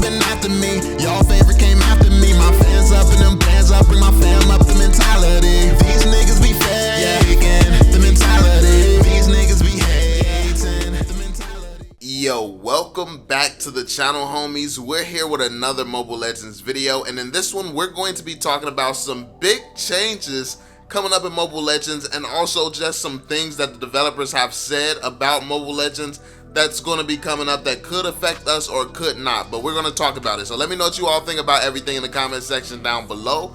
coming after me. Y'all favorite came after me. My fans up and them bands up, bring my fam up. The mentality. These niggas be faking. The mentality. These niggas be hating. The mentality. Yo, welcome back to the channel, homies. We're here with another Mobile Legends video, and in this one we're going to be talking about some big changes coming up in Mobile Legends, and also just some things that the developers have said about Mobile Legends that's going to be coming up that could affect us or could not, but we're going to talk about it. So let me know what you all think about everything in the comment section down below.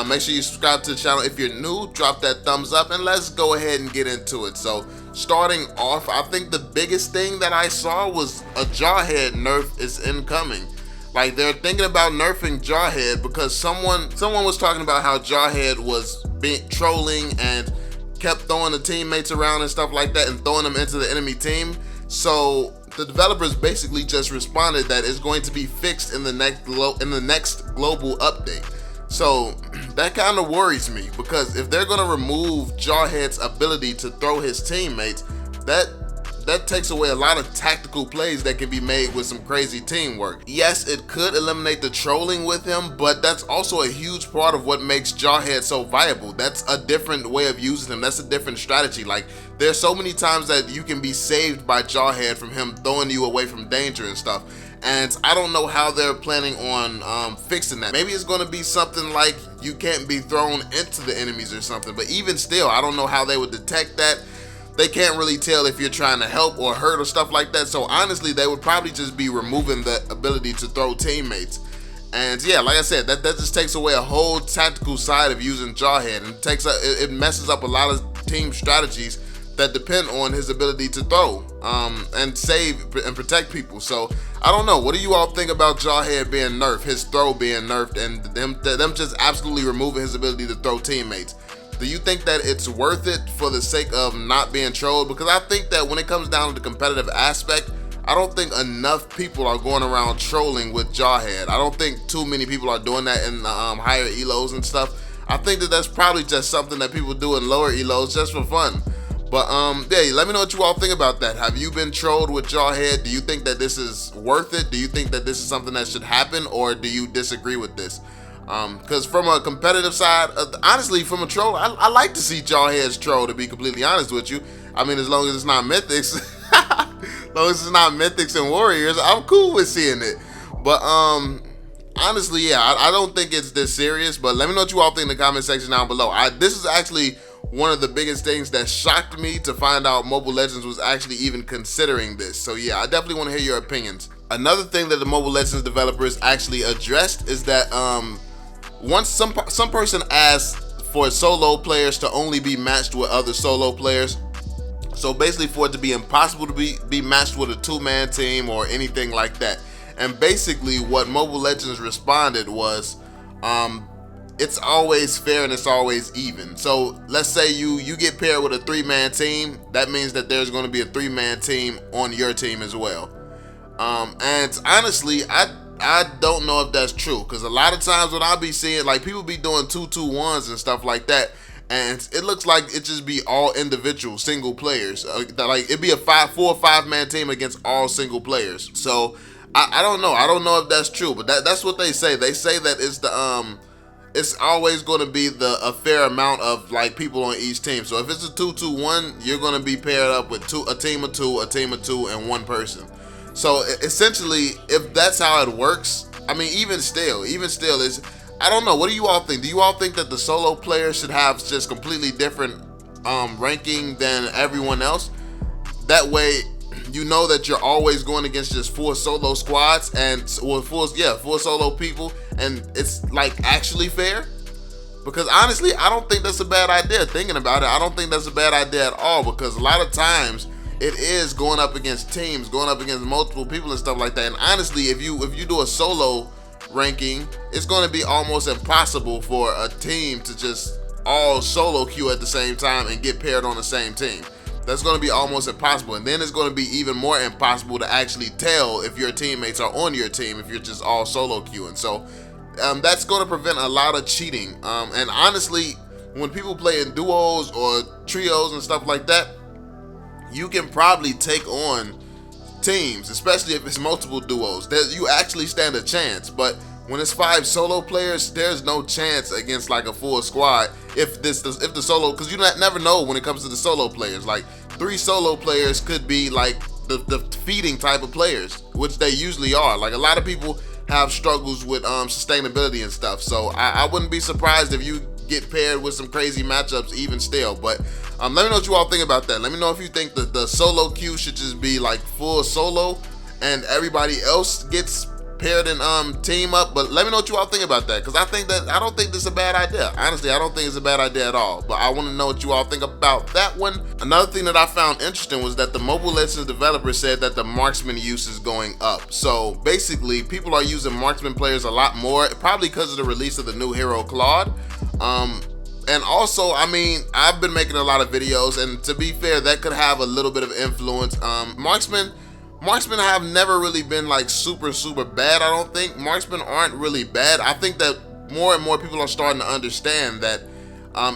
Make sure you subscribe to the channel. If you're new, drop that thumbs up, and let's go ahead and get into it. So starting off, I think the biggest thing that I saw was a Jawhead nerf is incoming. Like, they're thinking about nerfing Jawhead because someone was talking about how Jawhead was trolling and kept throwing the teammates around and stuff like that and throwing them into the enemy team. So the developers basically just responded that it's going to be fixed in the next global update. So that kind of worries me, because if they're going to remove Jawhead's ability to throw his teammates, that takes away a lot of tactical plays that can be made with some crazy teamwork. Yes, it could eliminate the trolling with him, but that's also a huge part of what makes Jawhead so viable. That's a different way of using him. That's a different strategy. Like, there's so many times that you can be saved by Jawhead from him throwing you away from danger and stuff. And I don't know how they're planning on fixing that. Maybe it's going to be something like you can't be thrown into the enemies or something. But even still, I don't know how they would detect that. They can't really tell if you're trying to help or hurt or stuff like that. So honestly, they would probably just be removing the ability to throw teammates. And yeah, like I said, that just takes away a whole tactical side of using Jawhead, and it messes up a lot of team strategies that depend on his ability to throw and save and protect people. So I don't know. What do you all think about Jawhead being nerfed, his throw being nerfed, and them just absolutely removing his ability to throw teammates? Do you think that it's worth it for the sake of not being trolled? Because I think that when it comes down to the competitive aspect, I don't think enough people are going around trolling with Jawhead. I don't think too many people are doing that in the higher elos and stuff. I think that that's probably just something that people do in lower elos just for fun. But yeah, let me know what you all think about that. Have you been trolled with Jawhead? Do you think that this is worth it? Do you think that this is something that should happen, or do you disagree with this? Because from a competitive side, honestly, from a troll, I like to see Jawhead's troll, to be completely honest with you. I mean, as long as it's not mythics, as long as it's not mythics and warriors, I'm cool with seeing it. But honestly, yeah, I don't think it's this serious. But let me know what you all think in the comment section down below. This is actually one of the biggest things that shocked me to find out Mobile Legends was actually even considering this. So yeah, I definitely want to hear your opinions. Another thing that the Mobile Legends developers actually addressed is that once some person asked for solo players to only be matched with other solo players. So basically for it to be impossible to be matched with a two-man team or anything like that. And basically what Mobile Legends responded was, it's always fair and it's always even. So let's say you get paired with a three-man team. That means that there's going to be a three-man team on your team as well. And honestly, I don't know if that's true, because a lot of times what I'll be seeing, like, people be doing 2-2-1s and stuff like that, and it looks like it just be all individual single players. Like, it'd be a 4 or 5 man team against all single players. So I don't know. I don't know if that's true, but that's what they say. They say that it's it's always going to be a fair amount of, like, people on each team. So if it's a 2-2-1, you're going to be paired up with a team of two, and one person. So essentially, if that's how it works, I mean, even still, is, I don't know. What do you all think? Do you all think that the solo players should have just completely different ranking than everyone else? That way, you know that you're always going against just 4 solo squads and 4 solo people, and it's like actually fair. Because honestly, I don't think that's a bad idea. Thinking about it, I don't think that's a bad idea at all, because a lot of times it is going up against teams, going up against multiple people and stuff like that. And honestly, if you do a solo ranking, it's going to be almost impossible for a team to just all solo queue at the same time and get paired on the same team. That's going to be almost impossible. And then it's going to be even more impossible to actually tell if your teammates are on your team if you're just all solo queuing. So that's going to prevent a lot of cheating. And honestly, when people play in duos or trios and stuff like that, you can probably take on teams, especially if it's multiple duos, that you actually stand a chance. But when it's 5 solo players, there's no chance against like a full squad. If the solo, because you never know when it comes to the solo players. Like 3 solo players could be like the feeding type of players, which they usually are. Like a lot of people have struggles with sustainability and stuff. So I wouldn't be surprised if you get paired with some crazy matchups even still. But let me know what you all think about that. Let me know if you think that the solo queue should just be like full solo and everybody else gets paired and team up. But let me know what you all think about that, because I don't think this is a bad idea. Honestly, I don't think it's a bad idea at all. But I want to know what you all think about that one. Another thing that I found interesting was that the Mobile Legends developer said that the Marksman use is going up. So basically, people are using Marksman players a lot more, probably because of the release of the new hero Claude. And also, I mean, I've been making a lot of videos, and to be fair, that could have a little bit of influence. Marksmen have never really been like super bad. I don't think Marksmen aren't really bad. I think that more and more people are starting to understand that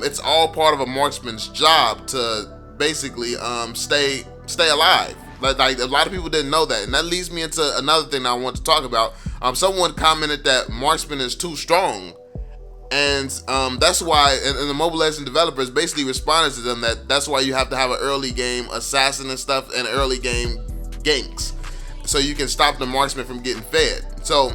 it's all part of a marksman's job to basically stay alive. Like a lot of people didn't know that, and that leads me into another thing I want to talk about. Someone commented that marksman is too strong, and that's why, and the Mobile Legends developers basically responded to them that that's why you have to have an early game assassin and stuff, and early game ganks, so you can stop the marksman from getting fed. So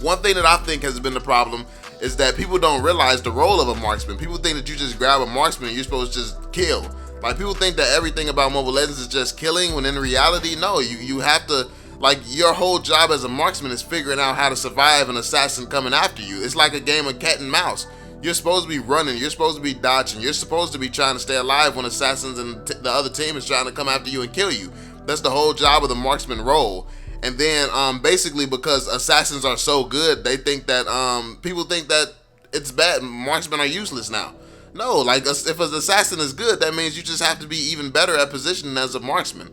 one thing that I think has been the problem is that people don't realize the role of a marksman. People think that you just grab a marksman and you're supposed to just kill. Like people think that everything about Mobile Legends is just killing, when in reality, no, you have to, like, your whole job as a marksman is figuring out how to survive an assassin coming after you. It's like a game of cat and mouse. You're supposed to be running, you're supposed to be dodging, you're supposed to be trying to stay alive when assassins and the other team is trying to come after you and kill you. That's the whole job of the marksman role. And then basically, because assassins are so good, they think that people think that it's bad, marksmen are useless now. No, like if an assassin is good, that means you just have to be even better at positioning as a marksman.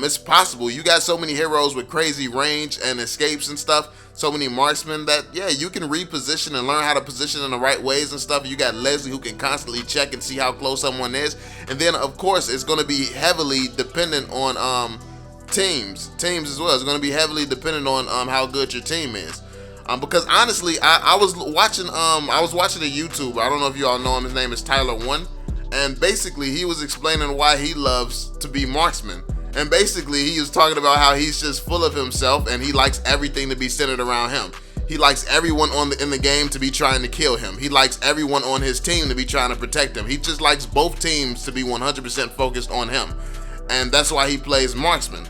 It's possible. You got so many heroes with crazy range and escapes and stuff, so many marksmen, that yeah, you can reposition and learn how to position in the right ways and stuff. You got Leslie, who can constantly check and see how close someone is. And then of course it's going to be heavily dependent on teams as well. It's going to be heavily dependent on how good your team is. Because honestly, I was watching a YouTuber. I don't know if you all know him. His name is Tyler1, and basically he was explaining why he loves to be marksman. And basically he was talking about how he's just full of himself and he likes everything to be centered around him. He likes everyone in the game to be trying to kill him. He likes everyone on his team to be trying to protect him. He just likes both teams to be 100% focused on him, and that's why he plays marksman.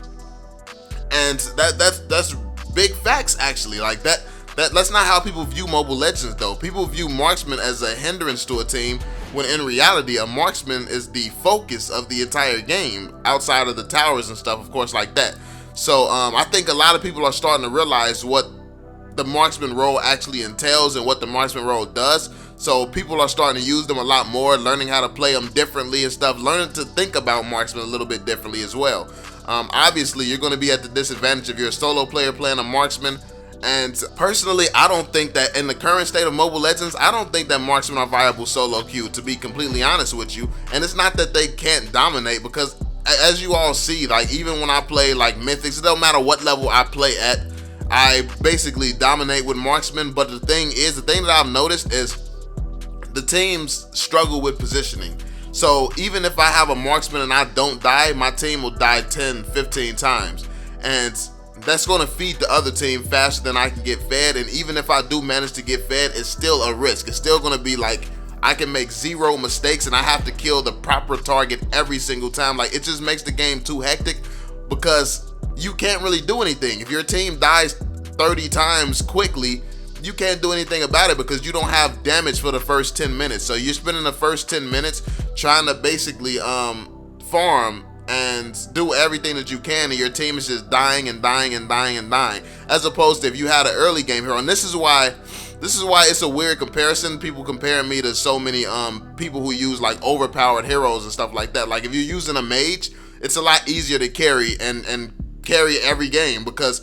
And that's big facts actually. Like that's not how people view Mobile Legends though. People view marksman as a hindrance to a team, when in reality a marksman is the focus of the entire game, outside of the towers and stuff, of course, like that. So I think a lot of people are starting to realize what the marksman role actually entails and what the marksman role does. So people are starting to use them a lot more, learning how to play them differently and stuff, learning to think about marksman a little bit differently as well. Obviously you're going to be at the disadvantage if you're a solo player playing a marksman. And personally, I don't think that in the current state of Mobile Legends, I don't think that marksmen are viable solo queue, to be completely honest with you. And it's not that they can't dominate, because as you all see, like even when I play like mythics, it don't matter what level I play at, I basically dominate with marksmen. But the thing that I've noticed is the teams struggle with positioning. So even if I have a marksman and I don't die, my team will die 10, 15 times. And that's going to feed the other team faster than I can get fed. And even if I do manage to get fed, it's still a risk. It's still going to be like I can make 0 mistakes and I have to kill the proper target every single time. Like it just makes the game too hectic, because you can't really do anything. If your team dies 30 times quickly, you can't do anything about it because you don't have damage for the first 10 minutes. So you're spending the first 10 minutes trying to basically farm and do everything that you can, and your team is just dying and dying and dying and dying. As opposed to if you had an early game hero. And this is why it's a weird comparison. People comparing me to so many people who use like overpowered heroes and stuff like that. Like if you're using a mage, it's a lot easier to carry and carry every game, because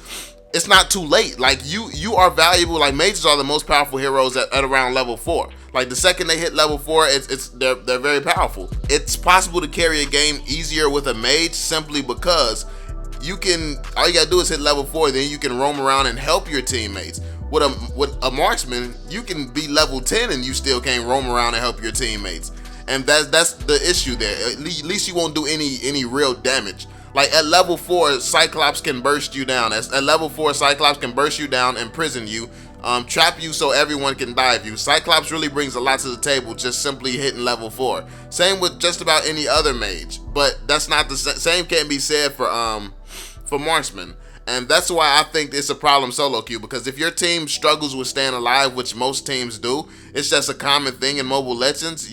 it's not too late. Like you are valuable. Like mages are the most powerful heroes at around level 4. Like the second they hit level 4, they're very powerful. It's possible to carry a game easier with a mage simply because all you gotta do is hit level 4, then you can roam around and help your teammates. With a marksman, you can be level 10 and you still can't roam around and help your teammates. And that's the issue there. At least you won't do any real damage. Like at level 4, Cyclops can burst you down. At level 4, Cyclops can burst you down, imprison you, trap you so everyone can dive you. Cyclops really brings a lot to the table just simply hitting level 4. Same with just about any other mage, but that's not the same. Can't be said for Marksman. And that's why I think it's a problem solo queue, because if your team struggles with staying alive, which most teams do, it's just a common thing in Mobile Legends,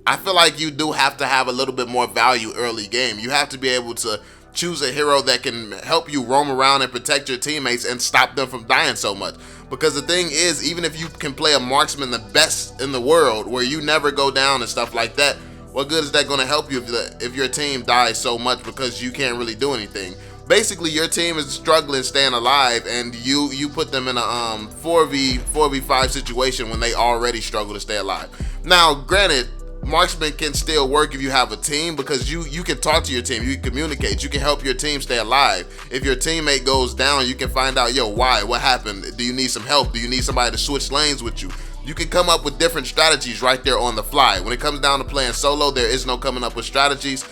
I feel like you do have to have a little bit more value early game. You have to be able to choose a hero that can help you roam around and protect your teammates and stop them from dying so much. Because the thing is, even if you can play a marksman the best in the world, where you never go down and stuff like that, what good is that going to help you if your team dies so much because you can't really do anything? Basically, your team is struggling staying alive, and you put them in a 4v5 situation when they already struggle to stay alive. Now, granted, marksman can still work if you have a team, because you can talk to your team, you can communicate, you can help your team stay alive. If your teammate goes down, you can find out, yo, why? What happened? Do you need some help? Do you need somebody to switch lanes with you? You can come up with different strategies right there on the fly. When it comes down to playing solo, there is no coming up with strategies.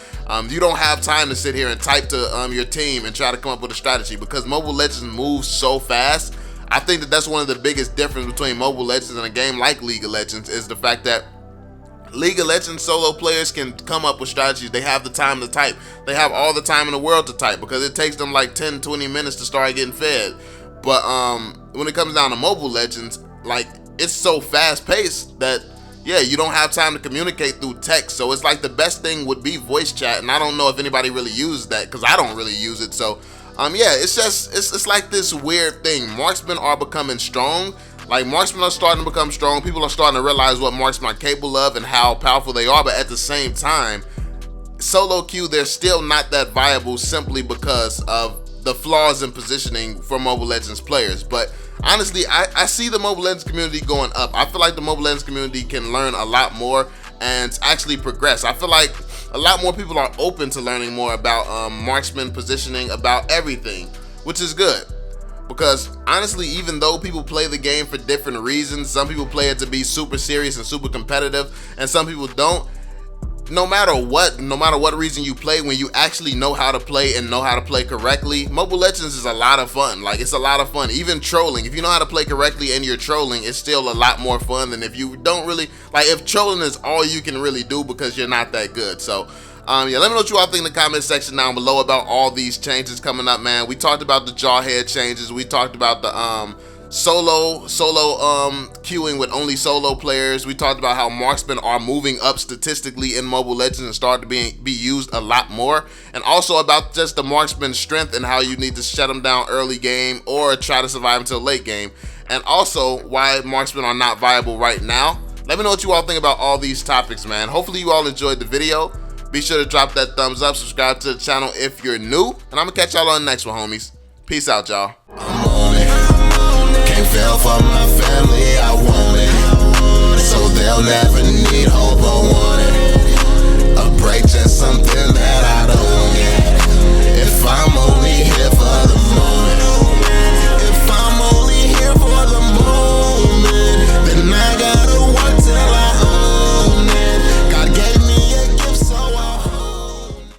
You don't have time to sit here and type to your team and try to come up with a strategy, because Mobile Legends moves so fast. I think that's one of the biggest difference between Mobile Legends and a game like League of Legends, is the fact that League of Legends solo players can come up with strategies. They have the time to type. They have all the time in the world to type, because it takes them like 10-20 minutes to start getting fed. But when it comes down to Mobile Legends, like, it's so fast paced that, yeah, you don't have time to communicate through text. So it's like the best thing would be voice chat, and I don't know if anybody really uses that, because I don't really use it. So yeah, it's like this weird thing. Marksmen are becoming strong. Like, marksmen are starting to become strong. People are starting to realize what marksmen are capable of and how powerful they are. But at the same time, solo queue, they're still not that viable, simply because of the flaws in positioning for Mobile Legends players. But honestly, I see the Mobile Legends community going up. I feel like the Mobile Legends community can learn a lot more and actually progress. I feel like a lot more people are open to learning more about marksman positioning, about everything, which is good. Because honestly, even though people play the game for different reasons, some people play it to be super serious and super competitive, and some people don't. No matter what reason you play, when you actually know how to play and know how to play correctly, Mobile Legends is a lot of fun. Like, it's a lot of fun. Even trolling, if you know how to play correctly and you're trolling, it's still a lot more fun than if you don't really, like, if trolling is all you can really do because you're not that good. So yeah, let me know what you all think in the comment section down below about all these changes coming up, man. We talked about the Jawhead changes. We talked about the solo queuing with only solo players. We talked about how marksmen are moving up statistically in Mobile Legends and start to be used a lot more, and also about just the marksman's strength and how you need to shut them down early game or try to survive until late game, and also why marksmen are not viable right now. Let me know what you all think about all these topics, man. Hopefully you all enjoyed the video. Be sure to drop that thumbs up, subscribe to the channel if you're new, and I'm gonna catch y'all on the next one, homies. Peace out, y'all. I'm on it. Can't fail for my family, I want it. So they'll never need hope or want it. A break, just something that